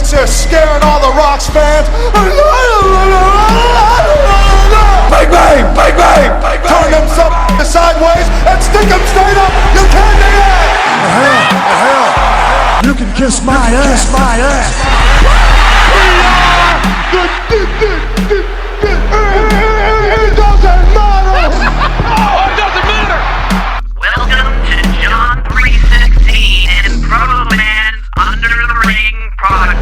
Vince is scaring all the Rocks fans. Bang, bang, bang, bang, bang, turn them sideways and stick them straight up. You can't do that. Hell. You can kiss my ass. Kiss my ass. It doesn't matter. Oh, it doesn't matter. Welcome to John 316 and Proto Man's Under the Ring podcast.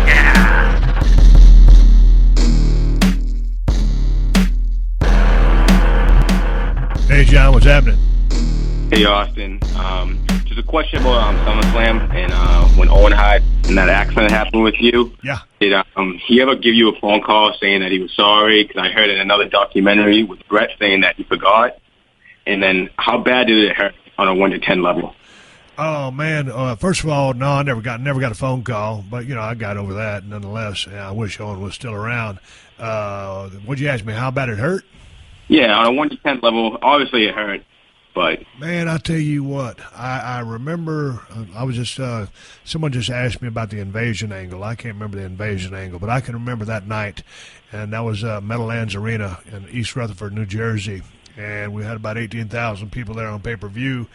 Hey John, what's happening? Hey Austin, just a question about SummerSlam and when Owen Hart and that accident happened with you. Yeah. Did he ever give you a phone call saying that he was sorry? Because I heard in another documentary with Brett saying that he forgot. And then how bad did it hurt on a 1 to 10 level? Oh man, first of all, no, I never got a phone call, but I got over that nonetheless. I wish Owen was still around. What'd you ask me? How bad it hurt? Yeah, on a 1 to 10 level, obviously it hurt. But man, I tell you what, I remember I was just someone just asked me about the invasion angle. I can't remember the invasion angle, but I can remember that night, and that was Meadowlands Arena in East Rutherford, New Jersey, and we had about 18,000 people there on pay-per-view,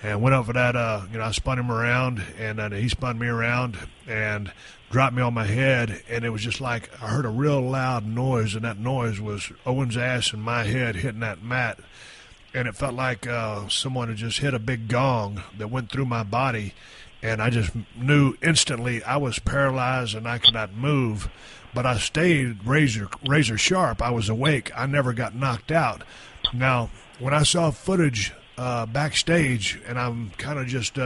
and went up for that. I spun him around, and then he spun me around, and dropped me on my head, and it was just like I heard a real loud noise, and that noise was Owen's ass and my head hitting that mat. And it felt like someone had just hit a big gong that went through my body, and I just knew instantly I was paralyzed and I could not move. But I stayed razor sharp. I was awake. I never got knocked out. Now, when I saw footage backstage, and I'm kind of just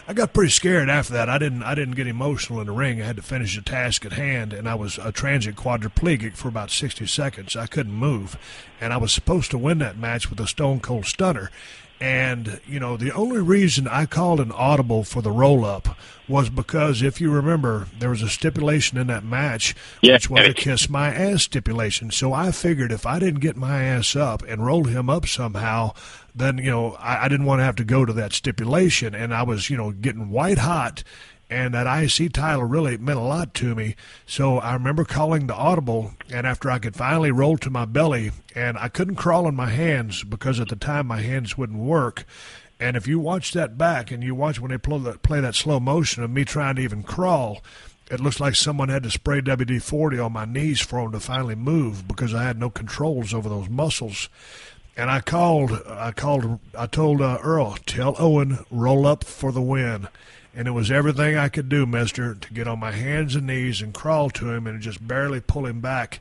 I got pretty scared after that. I didn't get emotional in the ring. I had to finish the task at hand, and I was a transient quadriplegic for about 60 seconds. I couldn't move, and I was supposed to win that match with a Stone Cold Stunner. And, the only reason I called an audible for the roll-up was because, if you remember, there was a stipulation in that match, which was a kiss my ass stipulation. So I figured if I didn't get my ass up and roll him up somehow, then, I didn't want to have to go to that stipulation. And I was, getting white hot, and that IC title really meant a lot to me. So I remember calling the audible, and after I could finally roll to my belly, and I couldn't crawl on my hands because at the time my hands wouldn't work. And if you watch that back and you watch when they play that slow motion of me trying to even crawl, it looks like someone had to spray WD-40 on my knees for them to finally move because I had no controls over those muscles. And I told Earl, tell Owen, roll up for the win. And it was everything I could do, mister, to get on my hands and knees and crawl to him and just barely pull him back.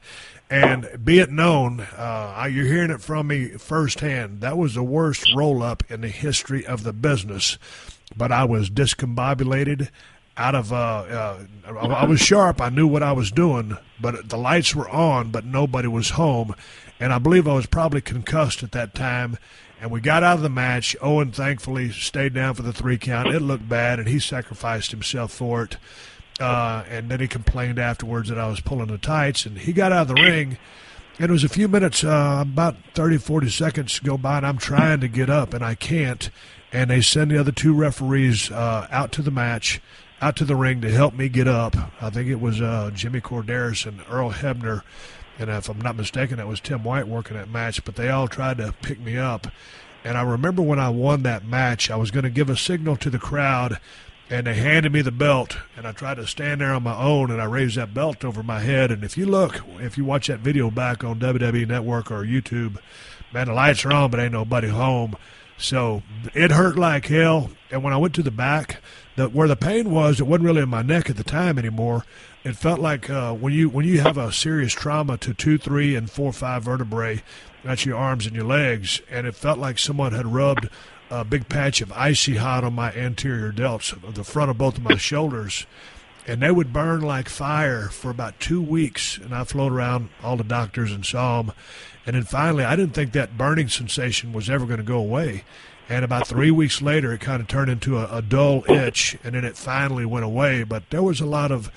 And be it known, you're hearing it from me firsthand, that was the worst roll-up in the history of the business. But I was discombobulated out of I was sharp. I knew what I was doing, but the lights were on, but nobody was home. And I believe I was probably concussed at that time. And we got out of the match. Owen thankfully stayed down for the 3 count. It looked bad, and he sacrificed himself for it. And then he complained afterwards that I was pulling the tights. And he got out of the ring, and it was a few minutes, about 30, 40 seconds go by, and I'm trying to get up, and I can't. And they send the other 2 referees out to the match, out to the ring to help me get up. I think it was Jimmy Corderas and Earl Hebner. And if I'm not mistaken, that was Tim White working that match, but they all tried to pick me up. And I remember when I won that match, I was going to give a signal to the crowd, and they handed me the belt, and I tried to stand there on my own, and I raised that belt over my head. And if you watch that video back on WWE Network or YouTube, man, the lights are on, but ain't nobody home. So it hurt like hell. And when I went to the back, where the pain was, it wasn't really in my neck at the time anymore. It felt like when you have a serious trauma to 2, 3, and 4, 5 vertebrae, that's your arms and your legs, and it felt like someone had rubbed a big patch of icy hot on my anterior delts, the front of both of my shoulders, and they would burn like fire for about 2 weeks. And I floated around all the doctors and saw them, and then finally, I didn't think that burning sensation was ever going to go away. And about 3 weeks later, it kind of turned into a dull itch, and then it finally went away. But there was a lot of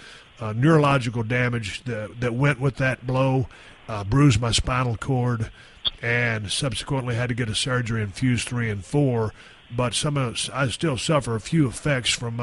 neurological damage that went with that blow, bruised my spinal cord, and subsequently had to get a surgery in Fuse 3 and 4 but I still suffer a few effects from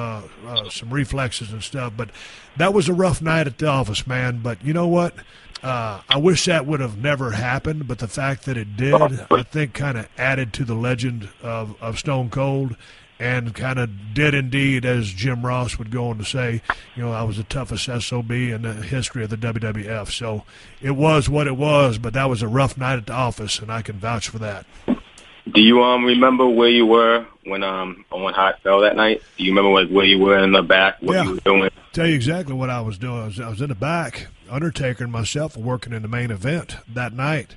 some reflexes and stuff. But that was a rough night at the office, man. But you know what? I wish that would have never happened, but the fact that it did, I think, kind of added to the legend of Stone Cold, and kind of did indeed, as Jim Ross would go on to say, I was the toughest SOB in the history of the WWF. So it was what it was, but that was a rough night at the office, and I can vouch for that. Do you remember where you were when Owen Hart fell that night? Do you remember where you were in the back, what you were doing? Tell you exactly what I was doing. I was in the back. Undertaker and myself were working in the main event that night,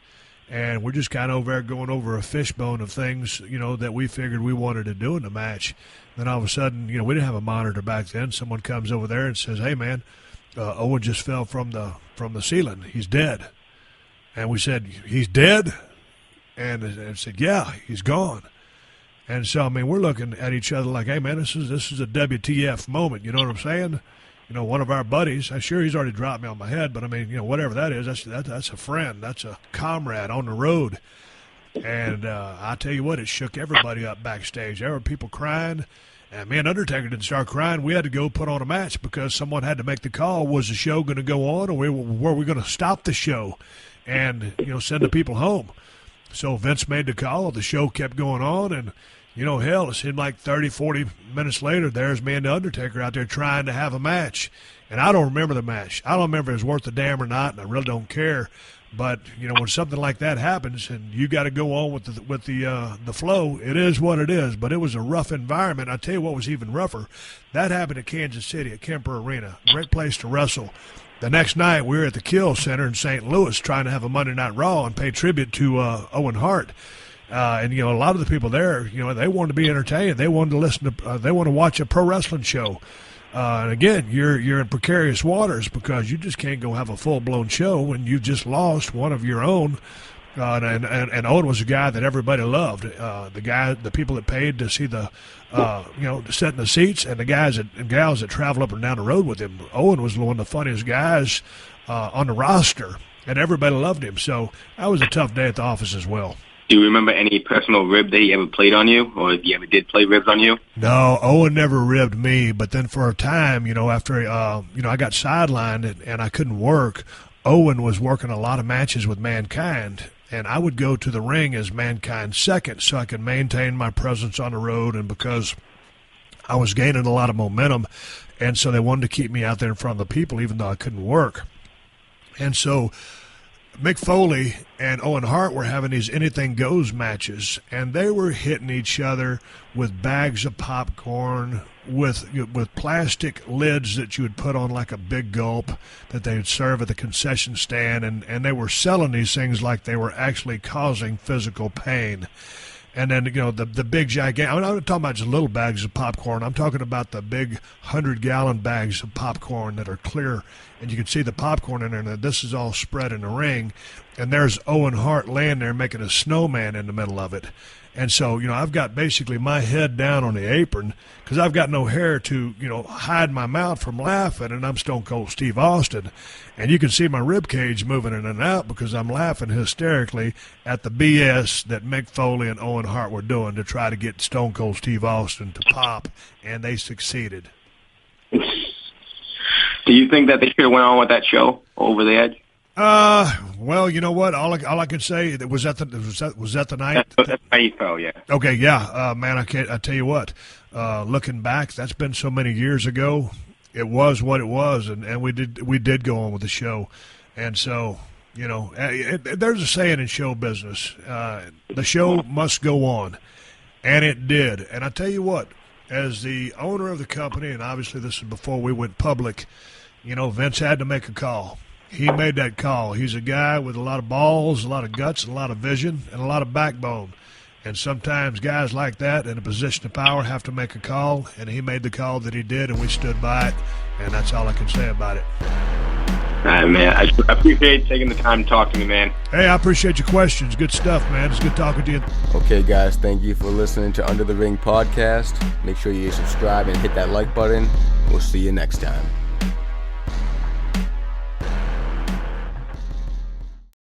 and we're just kind of over there going over a fishbone of things, that we figured we wanted to do in the match. Then all of a sudden, we didn't have a monitor back then. Someone comes over there and says, "Hey, man, Owen just fell from the ceiling. He's dead." And we said, "He's dead?" And said, "Yeah, he's gone." And so, I mean, we're looking at each other like, "Hey, man, this is a WTF moment." You know what I'm saying? One of our buddies, I'm sure he's already dropped me on my head, but I mean, whatever that is, that's a friend, that's a comrade on the road. And I tell you what, it shook everybody up backstage. There were people crying, and me and Undertaker didn't start crying. We had to go put on a match because someone had to make the call. Was the show going to go on, or were we going to stop the show and send the people home? So Vince made the call. The show kept going on, and hell, it seemed like 30, 40 minutes later, there's me and the Undertaker out there trying to have a match. And I don't remember the match. I don't remember if it was worth the damn or not, and I really don't care. But, when something like that happens and you got to go on with the flow, it is what it is. But it was a rough environment. I tell you what was even rougher. That happened at Kansas City at Kemper Arena. Great place to wrestle. The next night, we were at the Kill Center in St. Louis trying to have a Monday Night Raw and pay tribute to Owen Hart. And a lot of the people there, they wanted to be entertained. They wanted to listen to, they want to watch a pro wrestling show. And again, you're in precarious waters because you just can't go have a full blown show when you just lost one of your own. And Owen was a guy that everybody loved. The people that paid to see to sit in the seats, and the guys and gals that travel up and down the road with him. Owen was one of the funniest guys on the roster, and everybody loved him. So that was a tough day at the office as well. Do you remember any personal rib that he ever played on you, or if he ever did play ribs on you? No, Owen never ribbed me. But then for a time, after I got sidelined and I couldn't work, Owen was working a lot of matches with Mankind, and I would go to the ring as Mankind's second so I could maintain my presence on the road, and because I was gaining a lot of momentum, and so they wanted to keep me out there in front of the people even though I couldn't work. And so Mick Foley and Owen Hart were having these anything goes matches, and they were hitting each other with bags of popcorn, with plastic lids that you would put on like a big gulp that they would serve at the concession stand, and they were selling these things like they were actually causing physical pain. And then, the big gigantic, I'm not talking about just little bags of popcorn. I'm talking about the big 100-gallon bags of popcorn that are clear, and you can see the popcorn in there. And this is all spread in the ring, and there's Owen Hart laying there making a snowman in the middle of it. And so, I've got basically my head down on the apron because I've got no hair to, hide my mouth from laughing, and I'm Stone Cold Steve Austin. And you can see my rib cage moving in and out because I'm laughing hysterically at the BS that Mick Foley and Owen Hart were doing to try to get Stone Cold Steve Austin to pop, and they succeeded. Do you think that they should have went on with that show, Over the Edge? Well, you know what? All I can say was that the night. That's how you felt, yeah. Okay, yeah, man. I tell you what. Looking back, that's been so many years ago. It was what it was, and we did go on with the show, and so there's a saying in show business: the show must go on, and it did. And I tell you what, as the owner of the company, and obviously this is before we went public, Vince had to make a call. He made that call. He's a guy with a lot of balls, a lot of guts, a lot of vision, and a lot of backbone. And sometimes guys like that in a position of power have to make a call, and he made the call that he did, and we stood by it, and that's all I can say about it. All right, man. I appreciate taking the time to talk to me, man. Hey, I appreciate your questions. Good stuff, man. It's good talking to you. Okay, guys, thank you for listening to Under the Ring Podcast. Make sure you subscribe and hit that like button. We'll see you next time.